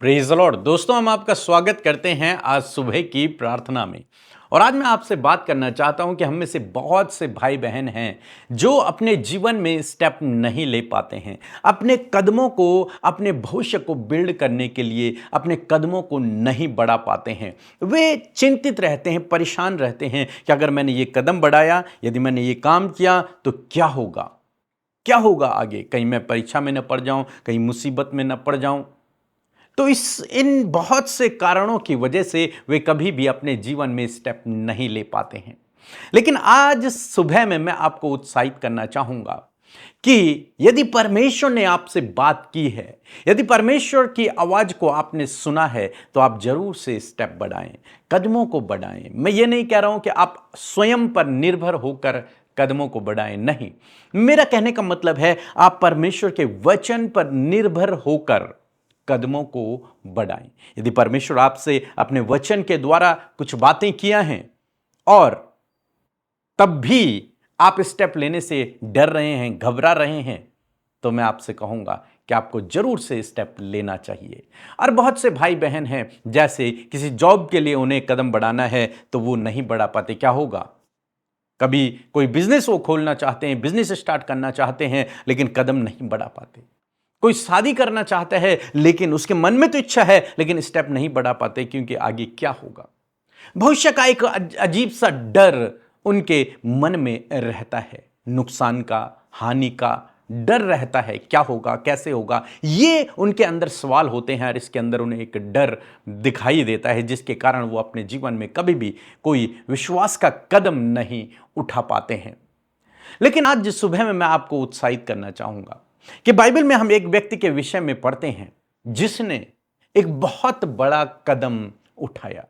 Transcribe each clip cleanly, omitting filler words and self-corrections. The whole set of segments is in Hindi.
Praise the Lord. दोस्तों, हम आपका स्वागत करते हैं आज सुबह की प्रार्थना में। और आज मैं आपसे बात करना चाहता हूं कि हम में से बहुत से भाई बहन हैं जो अपने जीवन में स्टेप नहीं ले पाते हैं। अपने कदमों को, अपने भविष्य को बिल्ड करने के लिए अपने कदमों को नहीं बढ़ा पाते हैं। वे चिंतित रहते हैं, परेशान रहते हैं कि अगर मैंने ये कदम बढ़ाया, यदि मैंने ये काम किया तो क्या होगा, क्या होगा आगे। कहीं मैं परीक्षा में न पड़ जाऊं, कहीं मुसीबत में न पड़ जाऊं। तो इन बहुत से कारणों की वजह से वे कभी भी अपने जीवन में स्टेप नहीं ले पाते हैं। लेकिन आज सुबह में मैं आपको उत्साहित करना चाहूंगा कि यदि परमेश्वर ने आपसे बात की है, यदि परमेश्वर की आवाज को आपने सुना है, तो आप जरूर से स्टेप बढ़ाएं, कदमों को बढ़ाएं। मैं ये नहीं कह रहा हूं कि आप स्वयं पर निर्भर होकर कदमों को बढ़ाएं, नहीं। मेरा कहने का मतलब है आप परमेश्वर के वचन पर निर्भर होकर कदमों को बढ़ाएं। यदि परमेश्वर आपसे अपने वचन के द्वारा कुछ बातें किया हैं और तब भी आप स्टेप लेने से डर रहे हैं, घबरा रहे हैं, तो मैं आपसे कहूंगा कि आपको जरूर से स्टेप लेना चाहिए। और बहुत से भाई बहन हैं, जैसे किसी जॉब के लिए उन्हें कदम बढ़ाना है तो वो नहीं बढ़ा पाते। क्या होगा? कभी कोई बिजनेस वो खोलना चाहते हैं, बिजनेस स्टार्ट करना चाहते हैं, लेकिन कदम नहीं बढ़ा पाते। कोई शादी करना चाहता है, लेकिन उसके मन में तो इच्छा है, लेकिन स्टेप नहीं बढ़ा पाते, क्योंकि आगे क्या होगा। भविष्य का एक अजीब सा डर उनके मन में रहता है, नुकसान का, हानि का डर रहता है। क्या होगा, कैसे होगा, ये उनके अंदर सवाल होते हैं और इसके अंदर उन्हें एक डर दिखाई देता है, जिसके कारण वो अपने जीवन में कभी भी कोई विश्वास का कदम नहीं उठा पाते हैं। लेकिन आज जिस सुबह में मैं आपको उत्साहित करना चाहूंगा कि बाइबल में हम एक व्यक्ति के विषय में पढ़ते हैं जिसने एक बहुत बड़ा कदम उठाया।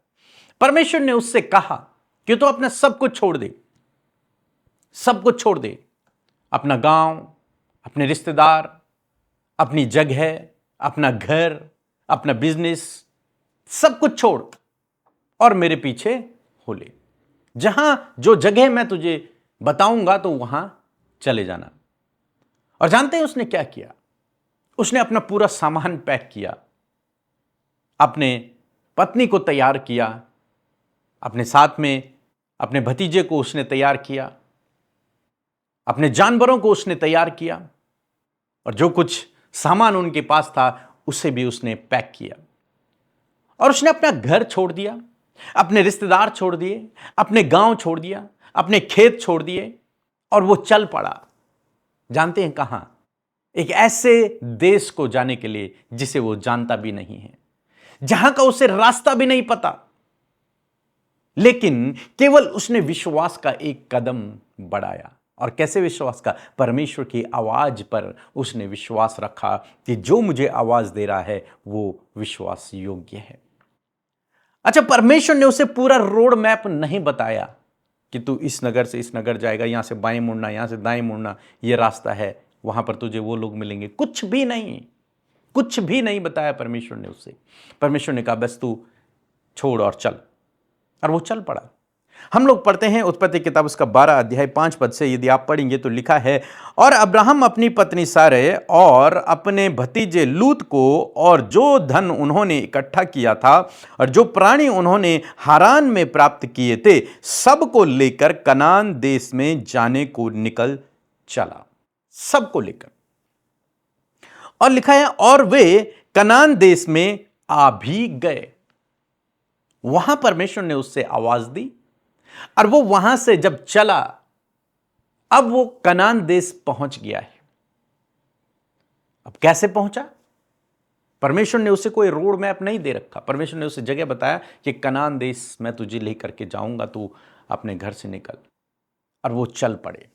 परमेश्वर ने उससे कहा कि तो अपना सब कुछ छोड़ दे, सब कुछ छोड़ दे, अपना गांव, अपने रिश्तेदार, अपनी जगह, अपना घर, अपना बिजनेस, सब कुछ छोड़ और मेरे पीछे हो ले। जहां जो जगह मैं तुझे बताऊंगा तो वहां चले जाना। और जानते हैं उसने क्या किया? उसने अपना पूरा सामान पैक किया, अपने पत्नी को तैयार किया, अपने साथ में अपने भतीजे को उसने तैयार किया, अपने जानवरों को उसने तैयार किया, और जो कुछ सामान उनके पास था उसे भी उसने पैक किया। और उसने अपना घर छोड़ दिया, अपने रिश्तेदार छोड़ दिए, अपने गांव छोड़ दिया, अपने खेत छोड़ दिए, और वो चल पड़ा। जानते हैं कहां? एक ऐसे देश को जाने के लिए जिसे वो जानता भी नहीं है, जहां का उसे रास्ता भी नहीं पता। लेकिन केवल उसने विश्वास का एक कदम बढ़ाया। और कैसे विश्वास का? परमेश्वर की आवाज पर उसने विश्वास रखा कि जो मुझे आवाज दे रहा है वो विश्वास योग्य है। अच्छा, परमेश्वर ने उसे पूरा रोड मैप नहीं बताया कि तू इस नगर से इस नगर जाएगा, यहां से बाएं मुड़ना, यहां से दाएं मुड़ना, ये रास्ता है, वहां पर तुझे वो लोग मिलेंगे। कुछ भी नहीं, कुछ भी नहीं बताया परमेश्वर ने उससे। परमेश्वर ने कहा बस तू छोड़ और चल, और वो चल पड़ा। हम लोग पढ़ते हैं उत्पत्ति किताब उसका 12 अध्याय 5 पद से, यदि आप पढ़ेंगे तो लिखा है, और अब्राहम अपनी पत्नी सारे और अपने भतीजे लूत को और जो धन उन्होंने इकट्ठा किया था और जो प्राणी उन्होंने हारान में प्राप्त किए थे, सबको लेकर कनान देश में जाने को निकल चला। सबको लेकर। और लिखा है और वे कनान देश में आ भी गए। वहां परमेश्वर ने उससे आवाज दी और वो वहां से जब चला, अब वो कनान देश पहुंच गया है। अब कैसे पहुंचा? परमेश्वर ने उसे कोई रोड मैप नहीं दे रखा। परमेश्वर ने उसे जगह बताया कि कनान देश मैं तुझे लेकर के जाऊंगा, तू अपने घर से निकल। और वो चल पड़े,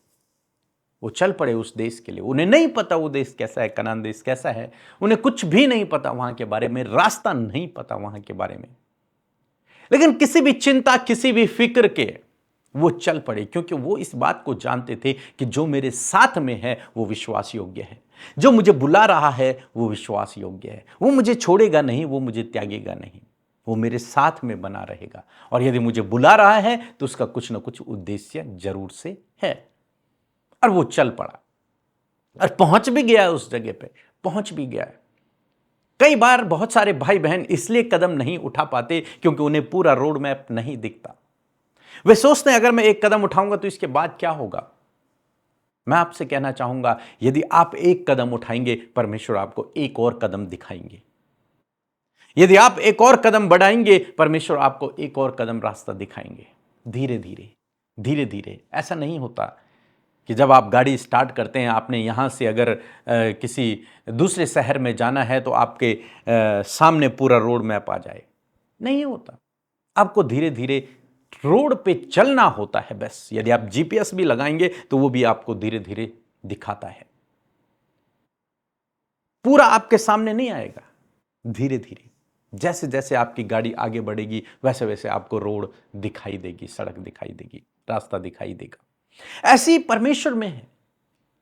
वो चल पड़े उस देश के लिए। उन्हें नहीं पता वो देश कैसा है, कनान देश कैसा है, उन्हें कुछ भी नहीं पता वहां के बारे में, रास्ता नहीं पता वहां के बारे में। लेकिन किसी भी चिंता, किसी भी फिक्र के वो चल पड़े, क्योंकि वो इस बात को जानते थे कि जो मेरे साथ में है वो विश्वास योग्य है, जो मुझे बुला रहा है वो विश्वास योग्य है। वो मुझे छोड़ेगा नहीं, वो मुझे त्यागेगा नहीं, वो मेरे साथ में बना रहेगा। और यदि मुझे बुला रहा है तो उसका कुछ ना कुछ उद्देश्य जरूर से है। और वो चल पड़ा और पहुंच भी गया, उस जगह पे पहुंच भी गया। कई बार बहुत सारे भाई बहन इसलिए कदम नहीं उठा पाते क्योंकि उन्हें पूरा रोड मैप नहीं दिखता। वे सोचते हैं अगर मैं एक कदम उठाऊंगा तो इसके बाद क्या होगा। मैं आपसे कहना चाहूंगा, यदि आप एक कदम उठाएंगे, परमेश्वर आपको एक और कदम दिखाएंगे। यदि आप एक और कदम बढ़ाएंगे, परमेश्वर आपको एक और कदम रास्ता दिखाएंगे। धीरे धीरे धीरे धीरे। ऐसा नहीं होता कि जब आप गाड़ी स्टार्ट करते हैं, आपने यहाँ से अगर किसी दूसरे शहर में जाना है तो आपके सामने पूरा रोड मैप आ जाए। नहीं होता। आपको धीरे धीरे रोड पे चलना होता है बस। यदि आप जीपीएस भी लगाएंगे तो वो भी आपको धीरे धीरे दिखाता है, पूरा आपके सामने नहीं आएगा। धीरे धीरे जैसे जैसे आपकी गाड़ी आगे बढ़ेगी वैसे वैसे आपको रोड दिखाई देगी, सड़क दिखाई देगी, रास्ता दिखाई देगा। ऐसे ही परमेश्वर में है।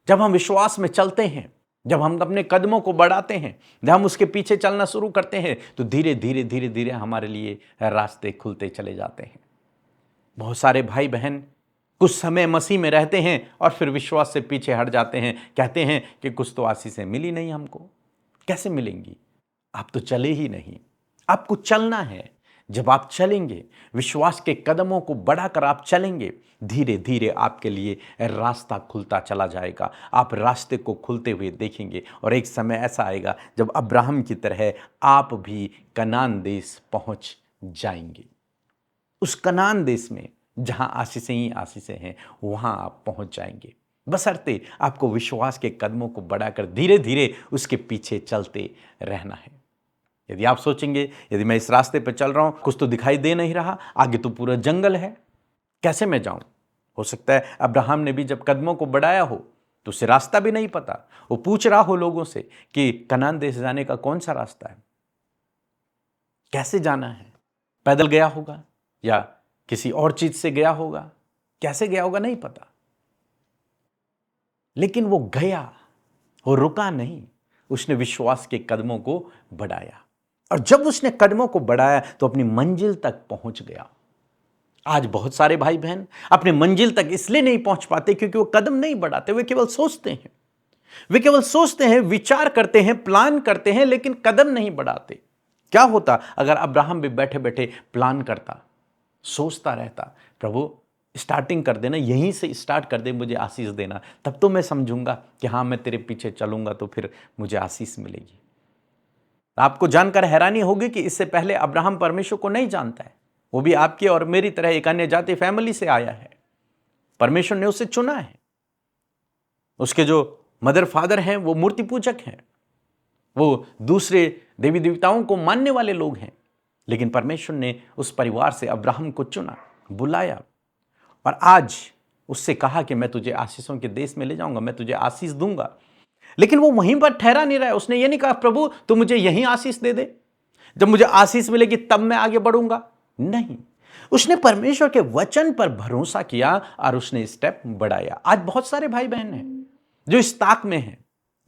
जब हम विश्वास में चलते हैं, जब हम अपने कदमों को बढ़ाते हैं, जब हम उसके पीछे चलना शुरू करते हैं, तो धीरे धीरे धीरे धीरे हमारे लिए रास्ते खुलते चले जाते हैं। बहुत सारे भाई बहन कुछ समय मसीह में रहते हैं और फिर विश्वास से पीछे हट जाते हैं। कहते हैं कि कुछ तो आशीषें मिली नहीं हमको। कैसे मिलेंगी? आप तो चले ही नहीं। आपको चलना है। जब आप चलेंगे, विश्वास के कदमों को बढ़ाकर आप चलेंगे, धीरे धीरे आपके लिए रास्ता खुलता चला जाएगा। आप रास्ते को खुलते हुए देखेंगे और एक समय ऐसा आएगा जब अब्राहम की तरह आप भी कनान देश पहुंच जाएंगे। उस कनान देश में जहां आशीषें ही आशीषें हैं, वहां आप पहुंच जाएंगे। बशर्ते आपको विश्वास के कदमों को बढ़ाकर धीरे धीरे उसके पीछे चलते रहना है। यदि आप सोचेंगे, यदि मैं इस रास्ते पर चल रहा हूं, कुछ तो दिखाई दे नहीं रहा, आगे तो पूरा जंगल है, कैसे मैं जाऊं? हो सकता है अब्राहम ने भी जब कदमों को बढ़ाया हो तो उसे रास्ता भी नहीं पता। वो पूछ रहा हो लोगों से कि कनान देश जाने का कौन सा रास्ता है, कैसे जाना है। पैदल गया होगा या किसी और चीज से गया होगा, कैसे गया होगा नहीं पता, लेकिन वो गया, वो रुका नहीं। उसने विश्वास के कदमों को बढ़ाया और जब उसने कदमों को बढ़ाया तो अपनी मंजिल तक पहुंच गया। आज बहुत सारे भाई बहन अपने मंजिल तक इसलिए नहीं पहुंच पाते क्योंकि वो कदम नहीं बढ़ाते। वे केवल सोचते हैं, वे केवल सोचते हैं, विचार करते हैं, प्लान करते हैं, लेकिन कदम नहीं बढ़ाते। क्या होता अगर अब्राहम भी बैठे बैठे प्लान करता, सोचता रहता, प्रभु स्टार्टिंग कर देना, यहीं से स्टार्ट कर दे, मुझे आशीष देना, तब तो मैं समझूंगा कि हाँ मैं तेरे पीछे चलूंगा तो फिर मुझे आशीष मिलेगी। आपको जानकर हैरानी होगी कि इससे पहले अब्राहम परमेश्वर को नहीं जानता है। वो भी आपकी और मेरी तरह एक अन्य जाति फैमिली से आया है। परमेश्वर ने उसे चुना है। उसके जो मदर फादर हैं वो मूर्ति पूजक हैं, वो दूसरे देवी देवताओं को मानने वाले लोग हैं, लेकिन परमेश्वर ने उस परिवार से अब्राहम को चुना, बुलाया और आज उससे कहा कि मैं तुझे आशीषों के देश में ले जाऊंगा, मैं तुझे आशीष दूंगा। लेकिन वो वहीं पर ठहरा नहीं रहा है। उसने ये नहीं कहा प्रभु तू मुझे यहीं आशीष दे दे, जब मुझे आशीष मिलेगी तब मैं आगे बढ़ूंगा। नहीं, उसने परमेश्वर के वचन पर भरोसा किया और उसने स्टेप बढ़ाया। आज बहुत सारे भाई बहन हैं जो इस ताक में हैं,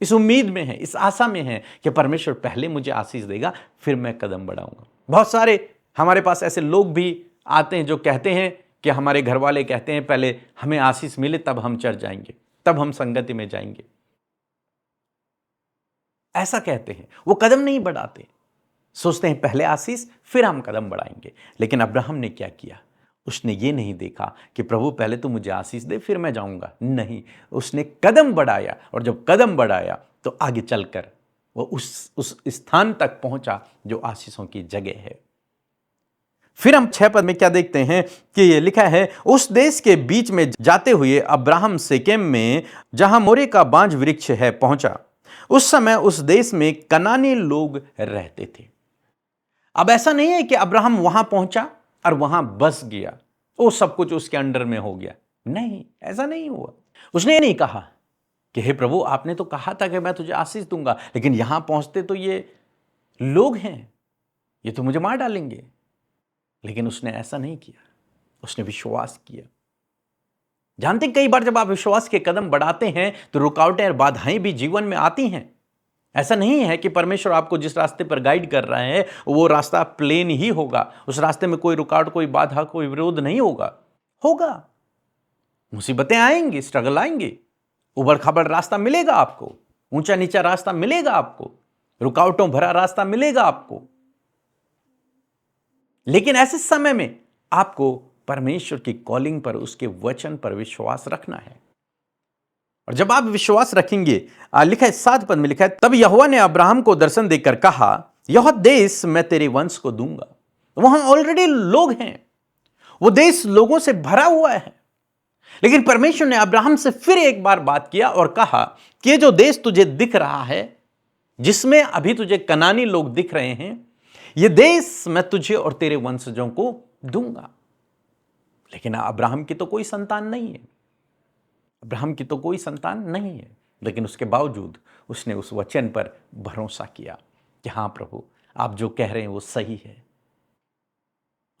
इस उम्मीद में हैं, इस आशा में हैं कि परमेश्वर पहले मुझे आशीष देगा फिर मैं कदम बढ़ाऊंगा। बहुत सारे हमारे पास ऐसे लोग भी आते हैं जो कहते हैं कि हमारे घर वाले कहते हैं पहले हमें आशीष मिले तब हम चढ़ जाएंगे, तब हम संगति में जाएंगे। ऐसा कहते हैं, वो कदम नहीं बढ़ाते, सोचते हैं पहले आशीष फिर हम कदम बढ़ाएंगे। लेकिन अब्राहम ने क्या किया? उसने ये नहीं देखा कि प्रभु पहले तो मुझे आशीष दे फिर मैं जाऊंगा। नहीं, उसने कदम बढ़ाया और जब कदम बढ़ाया तो आगे चलकर वो उस स्थान तक पहुंचा जो आशीषों की जगह है। फिर हम 6 पद में क्या देखते हैं कि ये लिखा है, उस देश के बीच में जाते हुए अब्राहम शेकेम में जहां मोरे का बांज वृक्ष है पहुंचा। उस समय उस देश में कनानी लोग रहते थे। अब ऐसा नहीं है कि अब्राहम वहां पहुंचा और वहां बस गया, वो सब कुछ उसके अंडर में हो गया। नहीं, ऐसा नहीं हुआ। उसने ये नहीं कहा कि हे प्रभु आपने तो कहा था कि मैं तुझे आशीष दूंगा, लेकिन यहां पहुंचते तो ये लोग हैं, ये तो मुझे मार डालेंगे। लेकिन उसने ऐसा नहीं किया, उसने विश्वास किया। जानते कई बार जब आप विश्वास के कदम बढ़ाते हैं तो रुकावटें और बाधाएं भी जीवन में आती हैं। ऐसा नहीं है कि परमेश्वर आपको जिस रास्ते पर गाइड कर रहा है वो रास्ता प्लेन ही होगा, उस रास्ते में कोई रुकावट, कोई बाधा, कोई विरोध नहीं होगा। मुसीबतें आएंगी, स्ट्रगल आएंगे, उबड़ खाबड़ रास्ता मिलेगा आपको, ऊंचा नीचा रास्ता मिलेगा आपको, रुकावटों भरा रास्ता मिलेगा आपको, लेकिन ऐसे समय में आपको परमेश्वर की कॉलिंग पर, उसके वचन पर विश्वास रखना है। और जब आप विश्वास रखेंगे, लिखा है 7 पद में लिखा है, तब यहोवा ने अब्राहम को दर्शन देकर कहा, यह देश मैं तेरे वंश को दूंगा। वहां ऑलरेडी लोग हैं, वो देश लोगों से भरा हुआ है, लेकिन परमेश्वर ने अब्राहम से फिर एक बार बात किया और कहा कि ये जो देश तुझे दिख रहा है, जिसमें अभी तुझे कनानी लोग दिख रहे हैं, ये देश मैं तुझे और तेरे वंशजों को दूंगा। लेकिन अब्राहम की तो कोई संतान नहीं है, अब्राहम की तो कोई संतान नहीं है, लेकिन उसके बावजूद उसने उस वचन पर भरोसा किया कि हां प्रभु, आप जो कह रहे हैं वो सही है।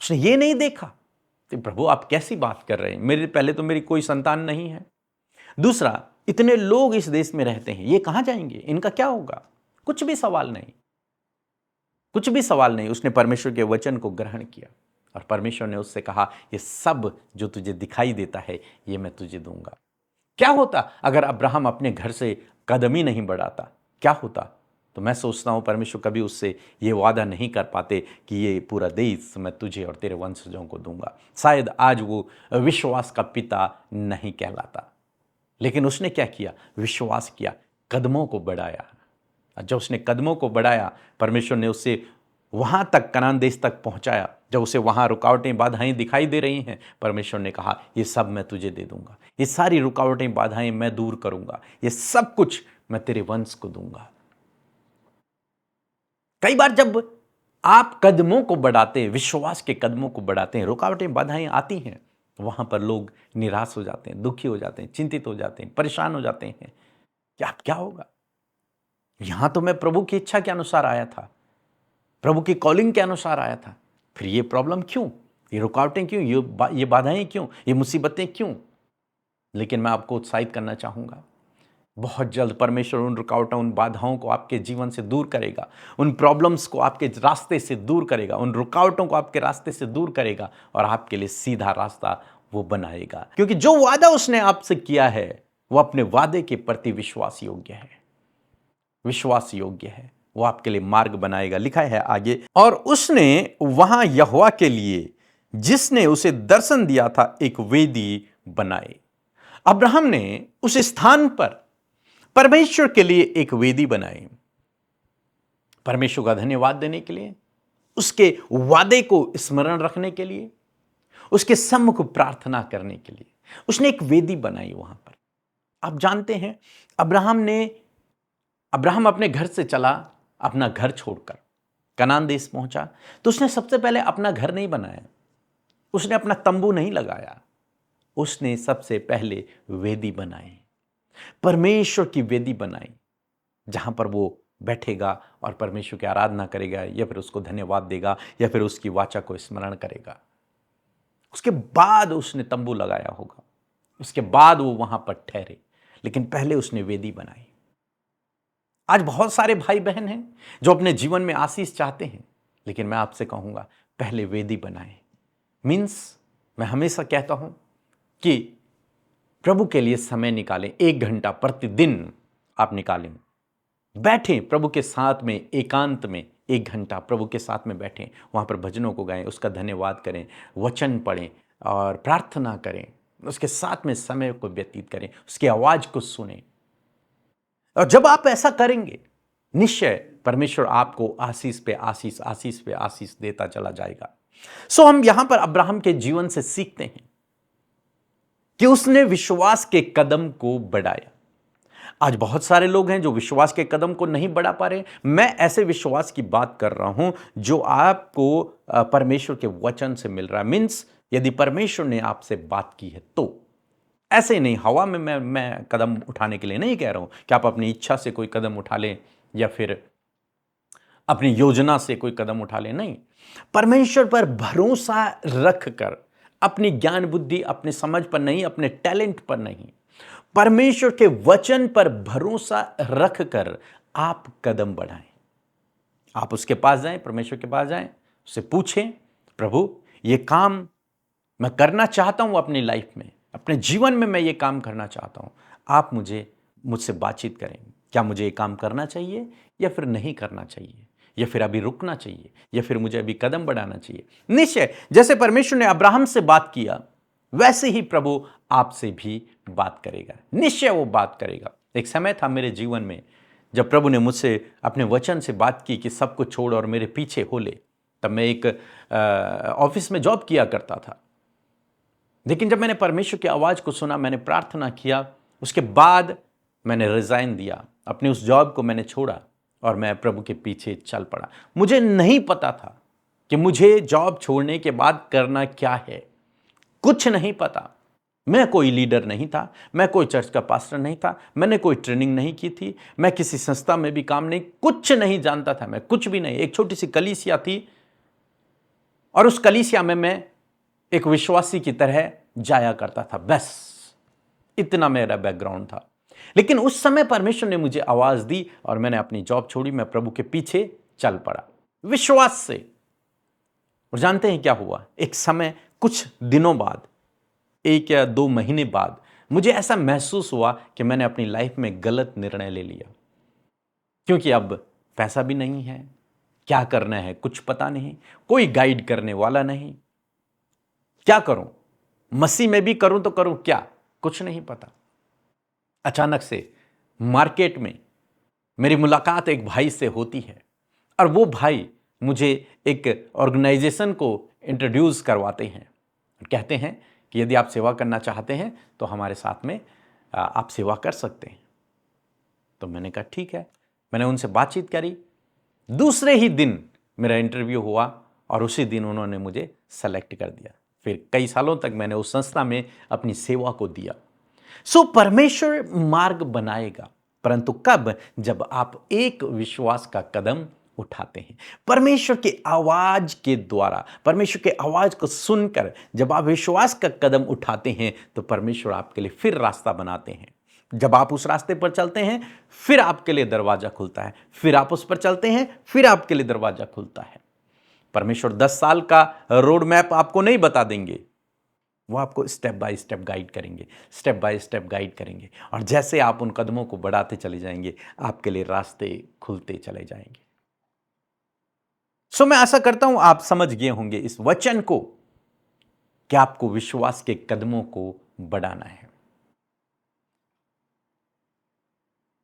उसने ये नहीं देखा कि प्रभु आप कैसी बात कर रहे हैं, मेरे पहले तो मेरी कोई संतान नहीं है, दूसरा इतने लोग इस देश में रहते हैं, ये कहां जाएंगे, इनका क्या होगा। कुछ भी सवाल नहीं, कुछ भी सवाल नहीं। उसने परमेश्वर के वचन को ग्रहण किया और परमेश्वर ने उससे कहा, ये सब जो तुझे दिखाई देता है ये मैं तुझे दूंगा। क्या होता अगर अब्राहम अपने घर से कदम ही नहीं बढ़ाता, क्या होता। तो मैं सोचता हूं परमेश्वर कभी उससे ये वादा नहीं कर पाते कि ये पूरा देश मैं तुझे और तेरे वंशजों को दूंगा। शायद आज वो विश्वास का पिता नहीं कहलाता, लेकिन उसने क्या किया, विश्वास किया, कदमों को बढ़ाया। जब उसने कदमों को बढ़ाया, परमेश्वर ने उससे वहां तक, कनान देश तक पहुंचाया। जब उसे वहां रुकावटें बाधाएं दिखाई दे रही हैं, परमेश्वर ने कहा ये सब मैं तुझे दे दूंगा, ये सारी रुकावटें बाधाएं मैं दूर करूंगा, ये सब कुछ मैं तेरे वंश को दूंगा। कई बार जब आप कदमों को बढ़ाते हैं, विश्वास के कदमों को बढ़ाते हैं, रुकावटें बाधाएं आती हैं, वहां पर लोग निराश हो जाते हैं, दुखी हो जाते हैं, चिंतित हो जाते हैं, परेशान हो जाते हैं कि अब क्या होगा। यहां तो मैं प्रभु की इच्छा के अनुसार आया था, प्रभु की कॉलिंग के अनुसार आया था, फिर ये प्रॉब्लम क्यों, ये रुकावटें क्यों, ये बाधाएं क्यों, ये मुसीबतें क्यों। लेकिन मैं आपको उत्साहित करना चाहूंगा, बहुत जल्द परमेश्वर उन रुकावटों, उन बाधाओं को आपके जीवन से दूर करेगा, उन प्रॉब्लम्स को आपके रास्ते से दूर करेगा, उन रुकावटों को आपके रास्ते से दूर करेगा और आपके लिए सीधा रास्ता वो बनाएगा। क्योंकि जो वादा उसने आपसे किया है वो अपने वादे के प्रति विश्वास योग्य है, विश्वास योग्य है, वो आपके लिए मार्ग बनाएगा। लिखा है आगे, और उसने वहां यहोवा के लिए जिसने उसे दर्शन दिया था एक वेदी बनाई। अब्राहम ने उस स्थान पर परमेश्वर के लिए एक वेदी बनाई, परमेश्वर का धन्यवाद देने के लिए, उसके वादे को स्मरण रखने के लिए, उसके सम्मुख प्रार्थना करने के लिए उसने एक वेदी बनाई वहां पर। आप जानते हैं, अब्राहम अपने घर से चला, अपना घर छोड़कर कनान देश पहुंचा, तो उसने सबसे पहले अपना घर नहीं बनाया, उसने अपना तंबू नहीं लगाया, उसने सबसे पहले वेदी बनाई, परमेश्वर की वेदी बनाई, जहां पर वो बैठेगा और परमेश्वर की आराधना करेगा, या फिर उसको धन्यवाद देगा, या फिर उसकी वाचा को स्मरण करेगा। उसके बाद उसने तंबू लगाया होगा, उसके बाद वो वहां पर ठहरे, लेकिन पहले उसने वेदी बनाई। आज बहुत सारे भाई बहन हैं जो अपने जीवन में आशीष चाहते हैं, लेकिन मैं आपसे कहूंगा पहले वेदी बनाएं। मीन्स मैं हमेशा कहता हूं कि प्रभु के लिए समय निकालें, 1 घंटा प्रतिदिन आप निकालें, बैठें प्रभु के साथ में, एकांत में 1 घंटा प्रभु के साथ में बैठें, वहां पर भजनों को गाएं, उसका धन्यवाद करें, वचन पढ़ें और प्रार्थना करें, उसके साथ में समय को व्यतीत करें, उसकी आवाज को सुनें। और जब आप ऐसा करेंगे, निश्चय परमेश्वर आपको आशीष पे आशीष, आशीष पे आशीष देता चला जाएगा। हम यहां पर अब्राहम के जीवन से सीखते हैं कि उसने विश्वास के कदम को बढ़ाया। आज बहुत सारे लोग हैं जो विश्वास के कदम को नहीं बढ़ा पा रहे। मैं ऐसे विश्वास की बात कर रहा हूं जो आपको परमेश्वर के वचन से मिल रहा है। मीन्स यदि परमेश्वर ने आपसे बात की है तो ऐसे नहीं हवा में मैं कदम उठाने के लिए नहीं कह रहा हूं कि आप अपनी इच्छा से कोई कदम उठा लें या फिर अपनी योजना से कोई कदम उठा लें। नहीं, परमेश्वर पर भरोसा रखकर, अपनी ज्ञान बुद्धि, अपने समझ पर नहीं, अपने टैलेंट पर नहीं, परमेश्वर के वचन पर भरोसा रखकर आप कदम बढ़ाएं। आप उसके पास जाएं, परमेश्वर के पास जाएं, उससे पूछें, प्रभु ये काम मैं करना चाहता हूं अपनी लाइफ में, अपने जीवन में मैं ये काम करना चाहता हूं, आप मुझसे बातचीत करें, क्या मुझे ये काम करना चाहिए या फिर नहीं करना चाहिए, या फिर अभी रुकना चाहिए, या फिर मुझे अभी कदम बढ़ाना चाहिए। निश्चय जैसे परमेश्वर ने अब्राहम से बात किया, वैसे ही प्रभु आपसे भी बात करेगा। निश्चय वो बात करेगा। एक समय था मेरे जीवन में जब प्रभु ने मुझसे अपने वचन से बात की कि सब कुछ छोड़ और मेरे पीछे हो ले। तब मैं एक ऑफिस में जॉब किया करता था। लेकिन जब मैंने परमेश्वर की आवाज़ को सुना, मैंने प्रार्थना किया, उसके बाद मैंने रिजाइन दिया, अपनी उस जॉब को मैंने छोड़ा और मैं प्रभु के पीछे चल पड़ा। मुझे नहीं पता था कि मुझे जॉब छोड़ने के बाद करना क्या है, कुछ नहीं पता। मैं कोई लीडर नहीं था, मैं कोई चर्च का पास्टर नहीं था, मैंने कोई ट्रेनिंग नहीं की थी, मैं किसी संस्था में भी काम नहीं, कुछ नहीं जानता था, मैं कुछ भी नहीं। एक छोटी सी कलीसिया थी और उस कलीसिया में मैं एक विश्वासी की तरह जाया करता था, बस इतना मेरा बैकग्राउंड था। लेकिन उस समय परमेश्वर ने मुझे आवाज दी और मैंने अपनी जॉब छोड़ी, मैं प्रभु के पीछे चल पड़ा विश्वास से। और जानते हैं क्या हुआ? एक समय, कुछ दिनों बाद, 1 या 2 महीने बाद मुझे ऐसा महसूस हुआ कि मैंने अपनी लाइफ में गलत निर्णय ले लिया, क्योंकि अब पैसा भी नहीं है, क्या करना है कुछ पता नहीं, कोई गाइड करने वाला नहीं। क्या करूं? मसीह में भी करूं तो करूं क्या, कुछ नहीं पता। अचानक से मार्केट में मेरी मुलाकात एक भाई से होती है और वो भाई मुझे एक ऑर्गेनाइजेशन को इंट्रोड्यूस करवाते हैं और कहते हैं कि यदि आप सेवा करना चाहते हैं तो हमारे साथ में आप सेवा कर सकते हैं। तो मैंने कहा ठीक है। मैंने उनसे बातचीत करी। दूसरे ही दिन मेरा इंटरव्यू हुआ और उसी दिन उन्होंने मुझे सेलेक्ट कर दिया। फिर कई सालों तक मैंने उस संस्था में अपनी सेवा को दिया। परमेश्वर मार्ग बनाएगा, परंतु कब? जब आप एक विश्वास का कदम उठाते हैं। परमेश्वर की आवाज के द्वारा, परमेश्वर की आवाज को सुनकर जब आप विश्वास का कदम उठाते हैं तो परमेश्वर आपके लिए फिर रास्ता बनाते हैं। जब आप उस रास्ते पर चलते हैं फिर आपके लिए दरवाजा खुलता है, फिर आप उस पर चलते हैं फिर आपके लिए दरवाजा खुलता है। परमेश्वर 10 साल का रोड मैप आपको नहीं बता देंगे, वो आपको स्टेप बाय स्टेप गाइड करेंगे, स्टेप बाय स्टेप गाइड करेंगे। और जैसे आप उन कदमों को बढ़ाते चले जाएंगे, आपके लिए रास्ते खुलते चले जाएंगे। मैं आशा करता हूं आप समझ गए होंगे इस वचन को कि आपको विश्वास के कदमों को बढ़ाना है।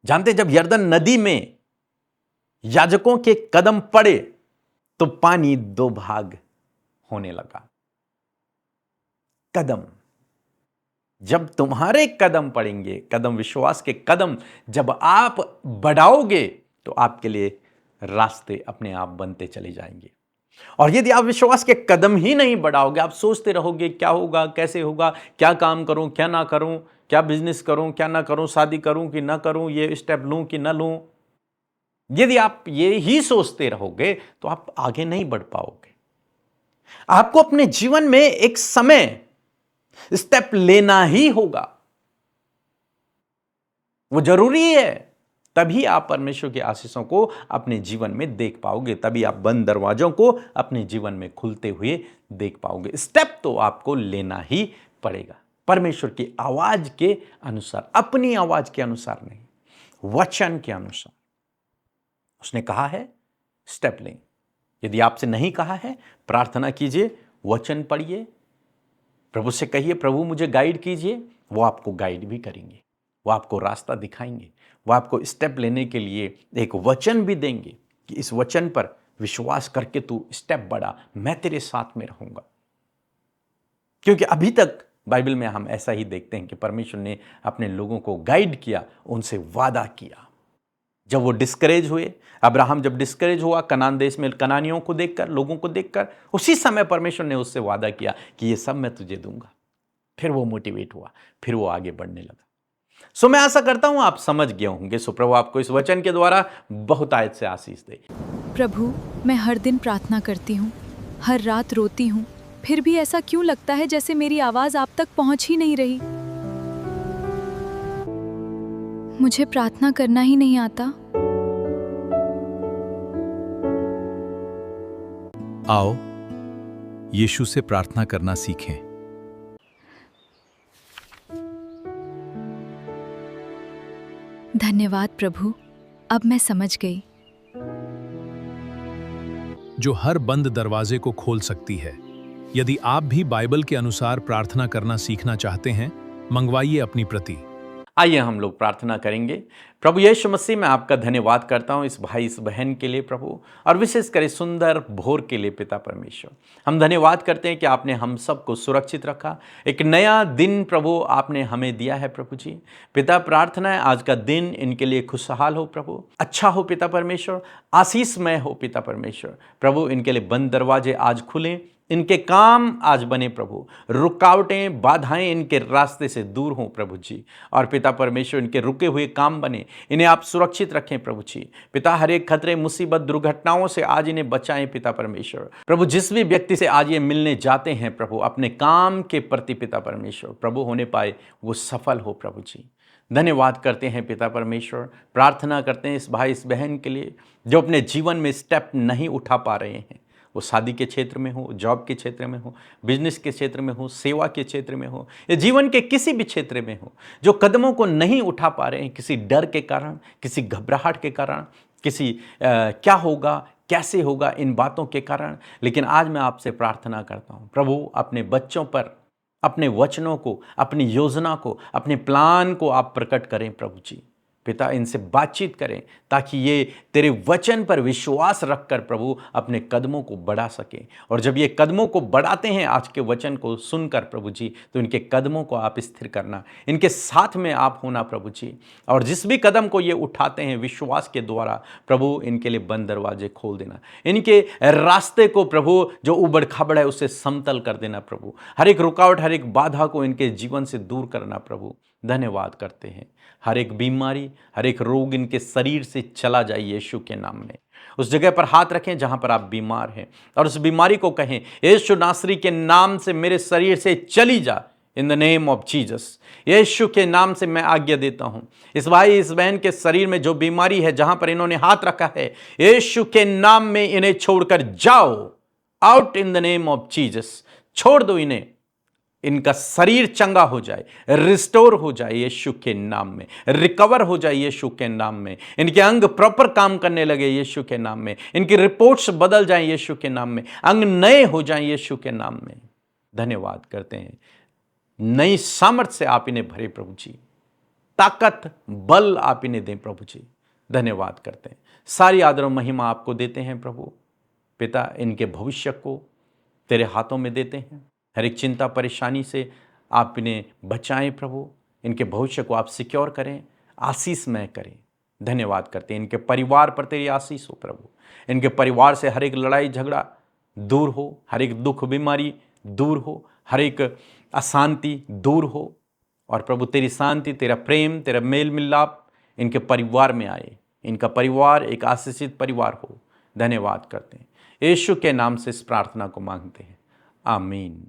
जानते, जब यरदन नदी में याजकों के कदम पड़े तो पानी 2 भाग होने लगा। कदम, जब तुम्हारे कदम पड़ेंगे, कदम विश्वास के कदम जब आप बढ़ाओगे तो आपके लिए रास्ते अपने आप बनते चले जाएंगे। और यदि आप विश्वास के कदम ही नहीं बढ़ाओगे, आप सोचते रहोगे क्या होगा, कैसे होगा, क्या काम करूं, क्या ना करूं, क्या बिजनेस करूं, क्या ना करूं, शादी करूं कि ना करूं, ये स्टेप लूं कि ना लूं, यदि आप ये ही सोचते रहोगे तो आप आगे नहीं बढ़ पाओगे। आपको अपने जीवन में एक समय स्टेप लेना ही होगा, वो जरूरी है। तभी आप परमेश्वर की आशीषों को अपने जीवन में देख पाओगे, तभी आप बंद दरवाजों को अपने जीवन में खुलते हुए देख पाओगे। स्टेप तो आपको लेना ही पड़ेगा, परमेश्वर की आवाज के अनुसार, अपनी आवाज के अनुसार नहीं, वचन के अनुसार। उसने कहा है स्टेप लें। यदि आपसे नहीं कहा है, प्रार्थना कीजिए, वचन पढ़िए, प्रभु से कहिए प्रभु मुझे गाइड कीजिए। वो आपको गाइड भी करेंगे, वो आपको रास्ता दिखाएंगे, वो आपको स्टेप लेने के लिए एक वचन भी देंगे कि इस वचन पर विश्वास करके तू स्टेप बढ़ा, मैं तेरे साथ में रहूंगा। क्योंकि अभी तक बाइबल में हम ऐसा ही देखते हैं कि परमेश्वर ने अपने लोगों को गाइड किया, उनसे वादा किया। जब वो डिस्करेज हुए, अब्राहम जब डिस्करेज हुआ कनान देश में कनानियों को देखकर, लोगों को देखकर, उसी समय परमेश्वर ने उससे वादा किया कि ये सब मैं तुझे दूंगा। फिर वो मोटिवेट हुआ, फिर वो आगे बढ़ने लगा। मैं आशा करता हूं आप समझ गए होंगे। प्रभु आपको इस वचन के द्वारा बहुत आयत से आशीष दे। प्रभु, मैं हर दिन प्रार्थना करती हूँ, हर रात रोती हूँ, फिर भी ऐसा क्यों लगता है जैसे मेरी आवाज आप तक पहुंच ही नहीं रही। मुझे प्रार्थना करना ही नहीं आता। आओ यीशु से प्रार्थना करना सीखें। धन्यवाद प्रभु, अब मैं समझ गई। जो हर बंद दरवाजे को खोल सकती है। यदि आप भी बाइबल के अनुसार प्रार्थना करना सीखना चाहते हैं, मंगवाइए अपनी प्रति। आइए हम लोग प्रार्थना करेंगे। प्रभु यीशु मसीह, मैं आपका धन्यवाद करता हूँ इस भाई इस बहन के लिए प्रभु, और विशेषकर इस सुंदर भोर के लिए पिता परमेश्वर। हम धन्यवाद करते हैं कि आपने हम सबको सुरक्षित रखा, एक नया दिन प्रभु आपने हमें दिया है प्रभु जी। पिता, प्रार्थना है आज का दिन इनके लिए खुशहाल हो प्रभु, अच्छा हो पिता परमेश्वर, आशीषमय हो पिता परमेश्वर। प्रभु इनके लिए बंद दरवाजे आज खुलें, इनके काम आज बने प्रभु, रुकावटें बाधाएं इनके रास्ते से दूर हों प्रभु जी। और पिता परमेश्वर इनके रुके हुए काम बने, इन्हें आप सुरक्षित रखें प्रभु जी। पिता, हर एक खतरे मुसीबत दुर्घटनाओं से आज इन्हें बचाएं पिता परमेश्वर। प्रभु, जिस भी व्यक्ति से आज ये मिलने जाते हैं प्रभु अपने काम के प्रति पिता परमेश्वर, प्रभु होने पाए वो सफल हो प्रभु जी। धन्यवाद करते हैं पिता परमेश्वर। प्रार्थना करते हैं इस भाई इस बहन के लिए जो अपने जीवन में स्टेप नहीं उठा पा रहे हैं, वो शादी के क्षेत्र में हो, जॉब के क्षेत्र में हो, बिजनेस के क्षेत्र में हो, सेवा के क्षेत्र में हो, या जीवन के किसी भी क्षेत्र में हो, जो कदमों को नहीं उठा पा रहे हैं किसी डर के कारण, किसी घबराहट के कारण, किसी क्या होगा कैसे होगा इन बातों के कारण। लेकिन आज मैं आपसे प्रार्थना करता हूँ प्रभु, अपने बच्चों पर अपने वचनों को, अपनी योजना को, अपने प्लान को आप प्रकट करें प्रभु जी। पिता, इनसे बातचीत करें ताकि ये तेरे वचन पर विश्वास रखकर प्रभु अपने कदमों को बढ़ा सकें। और जब ये कदमों को बढ़ाते हैं आज के वचन को सुनकर प्रभु जी, तो इनके कदमों को आप स्थिर करना, इनके साथ में आप होना प्रभु जी। और जिस भी कदम को ये उठाते हैं विश्वास के द्वारा प्रभु, इनके लिए बंद दरवाजे खोल देना, इनके रास्ते को प्रभु जो उबड़ खाबड़ है उससे समतल कर देना प्रभु। हर एक रुकावट, हर एक बाधा को इनके जीवन से दूर करना प्रभु। धन्यवाद करते हैं। हर एक बीमारी, हर एक रोग इनके शरीर से चला जाए यीशु के नाम में। उस जगह पर हाथ रखें जहां पर आप बीमार हैं और उस बीमारी को कहें, यीशु नासरी के नाम से मेरे शरीर से चली जा, in the name of Jesus. Yeshu के नाम से मैं आज्ञा देता हूं इस भाई इस बहन के शरीर में जो बीमारी है, जहां पर इन्होंने हाथ रखा है, यीशु के नाम में इन्हें छोड़कर जाओ, out in the name of Jesus. छोड़ दो इन्हें, इनका शरीर चंगा हो जाए, रिस्टोर हो जाए यीशु के नाम में, रिकवर हो जाए यीशु के नाम में, इनके अंग प्रॉपर काम करने लगे यीशु के नाम में, इनकी रिपोर्ट्स बदल जाएं यीशु के नाम में, अंग नए हो जाएं यीशु के नाम में। धन्यवाद करते हैं, नई सामर्थ्य से आप इन्हें भरे प्रभु जी, ताकत बल आप इन्हें दें प्रभु जी। धन्यवाद करते हैं, सारी आदर और महिमा आपको देते हैं प्रभु। पिता, इनके भविष्य को तेरे हाथों में देते हैं, हर एक चिंता परेशानी से आप इन्हें बचाएं प्रभु, इनके भविष्य को आप सिक्योर करें, आशीषमय करें। धन्यवाद करते हैं, इनके परिवार पर तेरी आशीष हो प्रभु, इनके परिवार से हर एक लड़ाई झगड़ा दूर हो, हर एक दुख बीमारी दूर हो, हर एक अशांति दूर हो, और प्रभु तेरी शांति, तेरा प्रेम, तेरा मेल मिलाप इनके परिवार में आए, इनका परिवार एक आशीषित परिवार हो। धन्यवाद करते हैं, यीशु के नाम से इस प्रार्थना को मांगते हैं, आमीन।